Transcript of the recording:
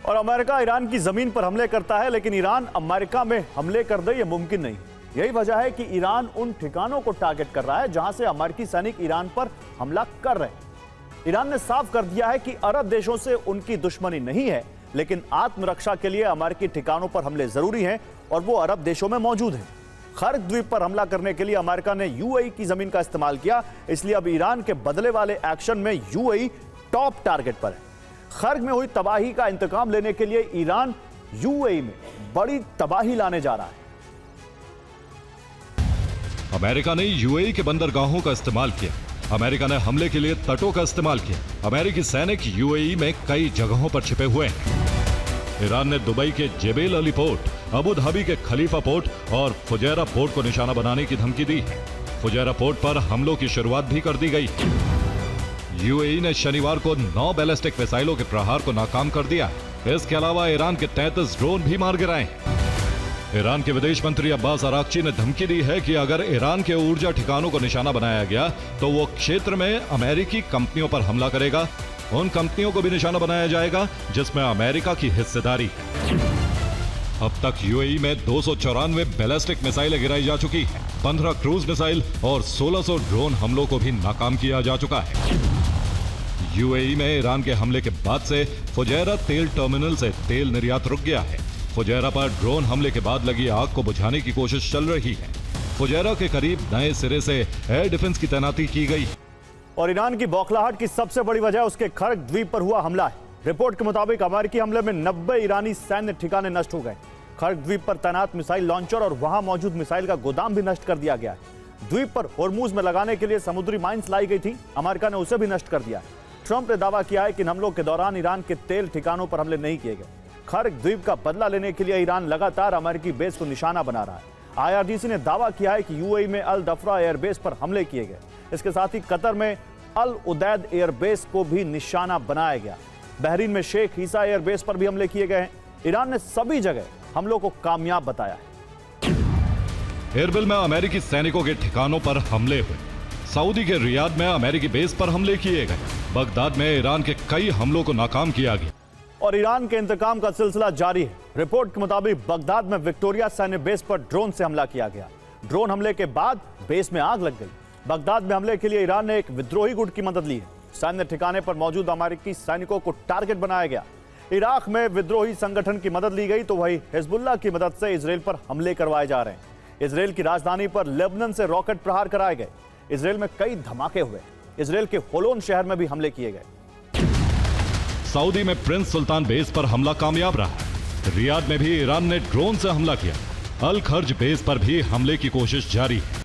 और America Iran की जमीन पर हमले करता है, लेकिन ईरान अमेरिका में हमले कर दे ये मुमकिन नहीं। यही वजह है कि ईरान उन ठिकानों को टारगेट कर रहा है जहां से अमेरिकी सैनिक ईरान पर हमला कर रहे हैं। ईरान ने साफ कर दिया है कि अरब देशों से उनकी दुश्मनी नहीं है, लेकिन आत्मरक्षा के लिए अमेरिकी ठिकानों पर हमले जरूरी हैं और वो अरब देशों में मौजूद हैं। खर्क द्वीप पर हमला करने के लिए अमेरिका ने यूएई की जमीन का इस्तेमाल किया, इसलिए अब ईरान के बदले वाले एक्शन में यूएई टॉप टारगेट पर है। खर्क में हुई तबाही का इंतकाम लेने के लिए ईरान यूएई में बड़ी तबाही लाने जा रहा है। अमेरिका ने यूएई के बंदरगाहों का इस्तेमाल किया। अमेरिका ने हमले के लिए तटों का इस्तेमाल किया। अमेरिकी सैनिक यूएई में कई जगहों पर छिपे हुए हैं। ईरान ने दुबई के जेबेल अली पोर्ट, अबू धाबी के खलीफा पोर्ट और फुजैरा पोर्ट को निशाना बनाने की धमकी दी है। फुजैरा पोर्ट पर हमलों की शुरुआत भी कर दी गई। यूएई ने शनिवार को 9 बैलिस्टिक मिसाइलों के प्रहार को नाकाम कर दिया। इसके अलावा ईरान के 33 ड्रोन भी मार गिराए। ईरान के विदेश मंत्री अब्बास अराक्ची ने धमकी दी है कि अगर ईरान के ऊर्जा ठिकानों को निशाना बनाया गया तो वो क्षेत्र में अमेरिकी कंपनियों पर हमला करेगा। उन कंपनियों को भी निशाना बनाया जाएगा जिसमें अमेरिका की हिस्सेदारी है। अब तक यूएई में 294 बैलिस्टिक मिसाइलें गिराई जा चुकी हैं। 15 क्रूज मिसाइल और 1600 ड्रोन हमलों को भी नाकाम किया जा चुका है। यूएई में ईरान के हमले के बाद से फुजैरा तेल टर्मिनल से तेल निर्यात रुक गया है। फुजैरा पर ड्रोन हमले के बाद लगी आग को बुझाने की कोशिश चल रही है। फुजैरा के करीब नए सिरे से एयर डिफेंस की तैनाती की गई है। और ईरान की बौखलाहट की सबसे बड़ी वजह उसके खर्क द्वीप पर हुआ हमला है। रिपोर्ट के मुताबिक अमेरिकी हमले में 90 ईरानी सैन्य ठिकाने नष्ट हो गए। खर्क द्वीप पर तैनात मिसाइल लॉन्चर और वहां मौजूद मिसाइल का गोदाम भी नष्ट कर दिया गया है। द्वीप पर होर्मुज में लगाने के लिए समुद्री माइंस लाई गई थी, अमेरिका ने उसे भी नष्ट कर दिया है। ट्रंप ने दावा किया है कि इन हमलों के दौरान ईरान के तेल ठिकानों पर हमले नहीं किए गए। खर्क द्वीप का बदला लेने के लिए ईरान लगातार अमेरिकी बेस को निशाना बना रहा है। आईआरजीसी ने दावा किया है कि यूएई में अल दफरा एयरबेस पर हमले किए गए। इसके साथ ही कतर में अल उदैद एयरबेस को भी निशाना बनाया गया। बहरीन में शेख ईसा एयरबेस पर भी हमले किए गए हैं। ईरान ने सभी जगह हमलों को कामयाब बताया है। एरबिल में अमेरिकी सैनिकों के ठिकानों पर हमले हुए। सऊदी के रियाद में अमेरिकी बेस पर हमले किए गए। बगदाद में ईरान के कई हमलों को नाकाम किया गया। और ईरान के इंतकाम का सिलसिला जारी है। रिपोर्ट के मुताबिक बगदाद में विक्टोरिया सैन्य बेस पर ड्रोन से हमला किया गया। ड्रोन हमले के बाद बेस में आग लग गई। बगदाद में हमले के लिए ईरान ने एक विद्रोही गुट की मदद ली है। सैन्य ठिकाने पर मौजूद अमेरिकी सैनिकों को टारगेट बनाया गया। इराक में विद्रोही संगठन की मदद ली गई तो वही हिजबुल्लाह की मदद से इजराइल पर हमले करवाए जा रहे हैं। इजराइल की राजधानी पर लेबनान से रॉकेट प्रहार कराए गए। इजराइल में कई धमाके हुए। इजराइल के होलोन शहर में भी हमले किए गए। सऊदी में प्रिंस सुल्तान बेस पर हमला कामयाब रहा। रियाद में भी ईरान ने ड्रोन से हमला किया। अल खर्ज बेस पर भी हमले की कोशिश जारी है।